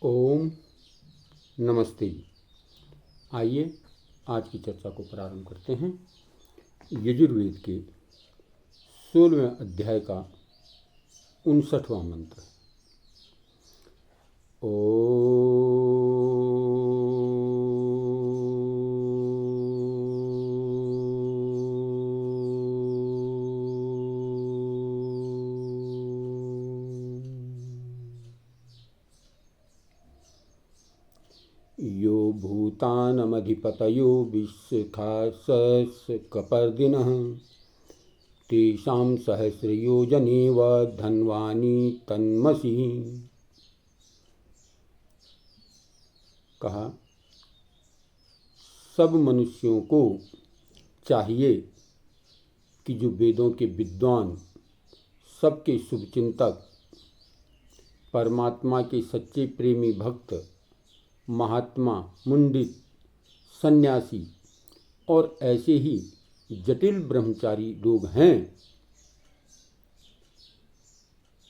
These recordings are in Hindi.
ओम नमस्ते। आइए आज की चर्चा को प्रारंभ करते हैं। यजुर्वेद के 16वें अध्याय का 59वां मंत्र। यो भूतानमधिपतयो विश्खासस्कपर्दिनः तेषां सहस्रयोजनेव धन्वानि तन्मसि। कहा, सब मनुष्यों को चाहिए कि जो वेदों के विद्वान, सबके शुभचिंतक, परमात्मा के सच्चे प्रेमी भक्त, महात्मा, मुंडित, सन्यासी और ऐसे ही जटिल ब्रह्मचारी लोग हैं,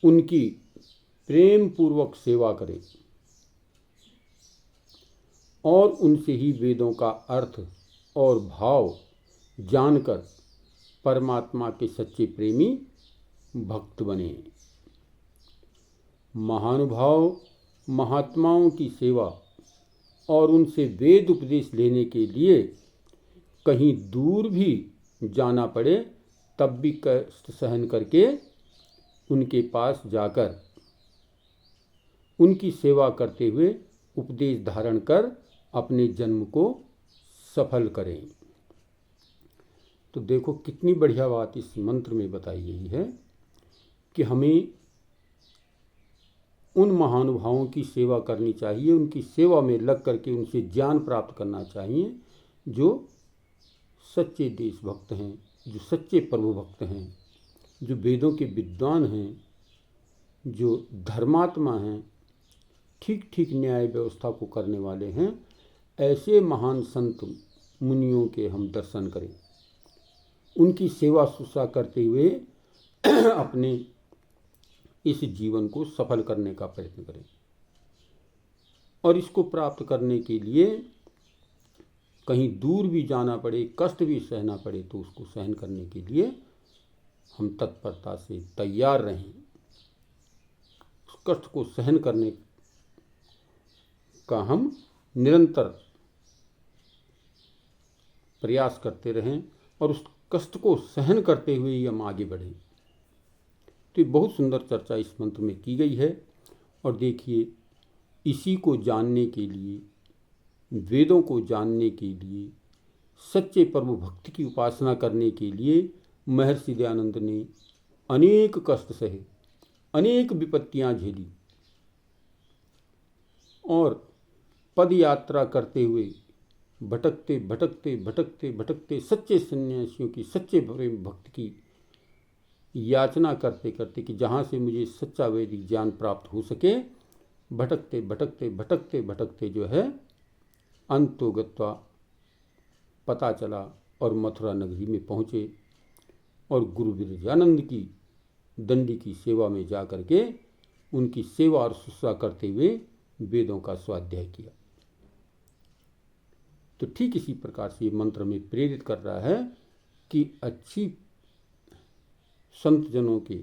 उनकी प्रेम पूर्वक सेवा करें और उनसे ही वेदों का अर्थ और भाव जानकर परमात्मा के सच्चे प्रेमी भक्त बने। महानुभाव महात्माओं की सेवा और उनसे वेद उपदेश लेने के लिए कहीं दूर भी जाना पड़े तब भी कष्ट सहन करके उनके पास जाकर उनकी सेवा करते हुए उपदेश धारण कर अपने जन्म को सफल करें। तो देखो कितनी बढ़िया बात इस मंत्र में बताई गई है कि हमें उन महानुभावों की सेवा करनी चाहिए, उनकी सेवा में लग करके उनसे ज्ञान प्राप्त करना चाहिए, जो सच्चे देशभक्त हैं, जो सच्चे प्रभु भक्त हैं, जो वेदों के विद्वान हैं, जो धर्मात्मा हैं, ठीक ठीक न्याय व्यवस्था को करने वाले हैं। ऐसे महान संत मुनियों के हम दर्शन करें, उनकी सेवा शुश्रूषा करते हुए अपने इस जीवन को सफल करने का प्रयत्न करें। और इसको प्राप्त करने के लिए कहीं दूर भी जाना पड़े, कष्ट भी सहना पड़े, तो उसको सहन करने के लिए हम तत्परता से तैयार रहें। उस कष्ट को सहन करने का हम निरंतर प्रयास करते रहें और उस कष्ट को सहन करते हुए ही हम आगे बढ़ें। तो ये बहुत सुंदर चर्चा इस मंत्र में की गई है। और देखिए, इसी को जानने के लिए, वेदों को जानने के लिए, सच्चे प्रभु भक्ति की उपासना करने के लिए महर्षि दयानंद ने अनेक कष्ट सहे, अनेक विपत्तियां झेली और पद यात्रा करते हुए भटकते भटकते भटकते भटकते सच्चे सन्यासियों की, सच्चे प्रेम भक्त की याचना करते करते कि जहाँ से मुझे सच्चा वैदिक ज्ञान प्राप्त हो सके, भटकते भटकते भटकते भटकते जो है अंतो गत्वा पता चला और मथुरा नगरी में पहुँचे और गुरु विरजानंद की दंडी की सेवा में जा कर के उनकी सेवा और शुश्रूषा करते हुए वेदों का स्वाध्याय किया। तो ठीक इसी प्रकार से ये मंत्र में प्रेरित कर रहा है कि अच्छी संत जनों के,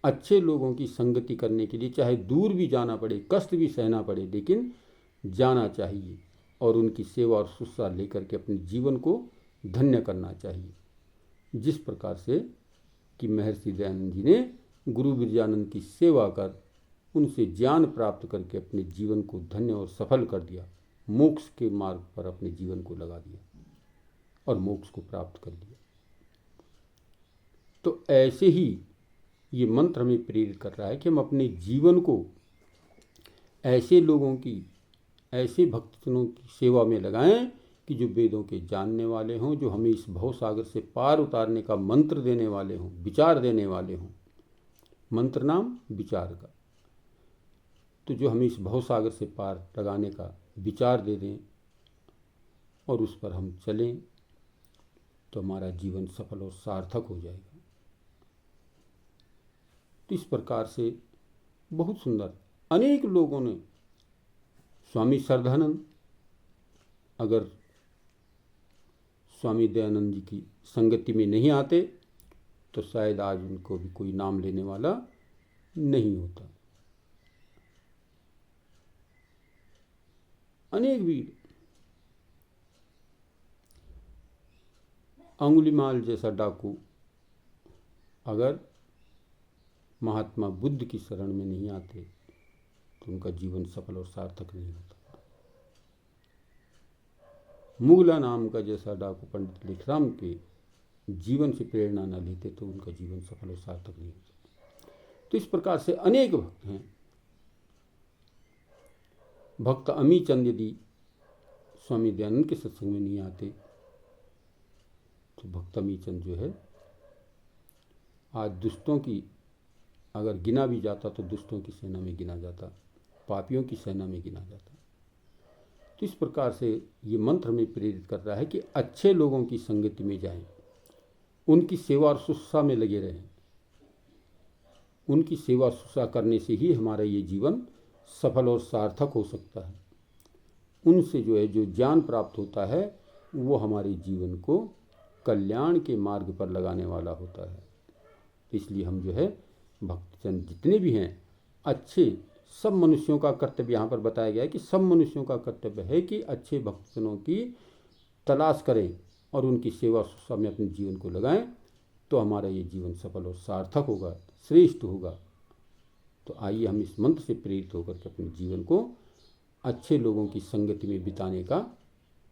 अच्छे लोगों की संगति करने के लिए चाहे दूर भी जाना पड़े, कष्ट भी सहना पड़े, लेकिन जाना चाहिए और उनकी सेवा और शुश्रूषा लेकर के अपने जीवन को धन्य करना चाहिए। जिस प्रकार से कि महर्षि दयानंद जी ने गुरु विरजानंद की सेवा कर उनसे ज्ञान प्राप्त करके अपने जीवन को धन्य और सफल कर दिया, मोक्ष के मार्ग पर अपने जीवन को लगा दिया और मोक्ष को प्राप्त कर लिया। तो ऐसे ही ये मंत्र हमें प्रेरित कर रहा है कि हम अपने जीवन को ऐसे लोगों की, ऐसे भक्तजनों की सेवा में लगाएं कि जो वेदों के जानने वाले हों, जो हमें इस भवसागर से पार उतारने का मंत्र देने वाले हों, विचार देने वाले हों। मंत्र नाम विचार का, तो जो हमें इस भवसागर से पार लगाने का विचार दे दें और उस पर हम चलें, तो हमारा जीवन सफल और सार्थक हो जाएगा। तो इस प्रकार से बहुत सुंदर अनेक लोगों ने स्वामी श्रद्धानंद अगर स्वामी दयानंद जी की संगति में नहीं आते तो शायद आज उनको भी कोई नाम लेने वाला नहीं होता। अनेक वीर, अंगुलीमाल जैसा डाकू अगर महात्मा बुद्ध की शरण में नहीं आते तो उनका जीवन सफल और सार्थक नहीं होता। मुगला नाम का जैसा डाकू पंडित लेखराम के जीवन से प्रेरणा न लेते तो उनका जीवन सफल और सार्थक नहीं होता। तो इस प्रकार से अनेक भक्त हैं। भक्त अमी चंद यदि स्वामी दयानंद के सत्संग में नहीं आते तो भक्त अमी चंद जो है आज दुष्टों की, अगर गिना भी जाता तो दुष्टों की सेना में गिना जाता, पापियों की सेना में गिना जाता। तो इस प्रकार से ये मंत्र हमें प्रेरित कर रहा है कि अच्छे लोगों की संगति में जाएं, उनकी सेवा और शुश्रूषा में लगे रहें। उनकी सेवा शुश्रूषा करने से ही हमारा ये जीवन सफल और सार्थक हो सकता है। उनसे जो है जो ज्ञान प्राप्त होता है वो हमारे जीवन को कल्याण के मार्ग पर लगाने वाला होता है। इसलिए हम जो है भक्तजन जितने भी हैं अच्छे, सब मनुष्यों का कर्तव्य यहाँ पर बताया गया है कि सब मनुष्यों का कर्तव्य है कि अच्छे भक्तजनों की तलाश करें और उनकी सेवा शुश्रूषा में अपने जीवन को लगाएं, तो हमारा ये जीवन सफल और सार्थक होगा, श्रेष्ठ होगा। तो आइए हम इस मंत्र से प्रेरित होकर के अपने जीवन को अच्छे लोगों की संगति में बिताने का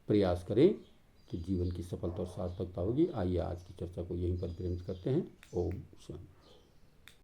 प्रयास करें, तो जीवन की सफलता और सार्थकता होगी। आइए आज की चर्चा को यहीं पर विराम करते हैं। ओम शांति।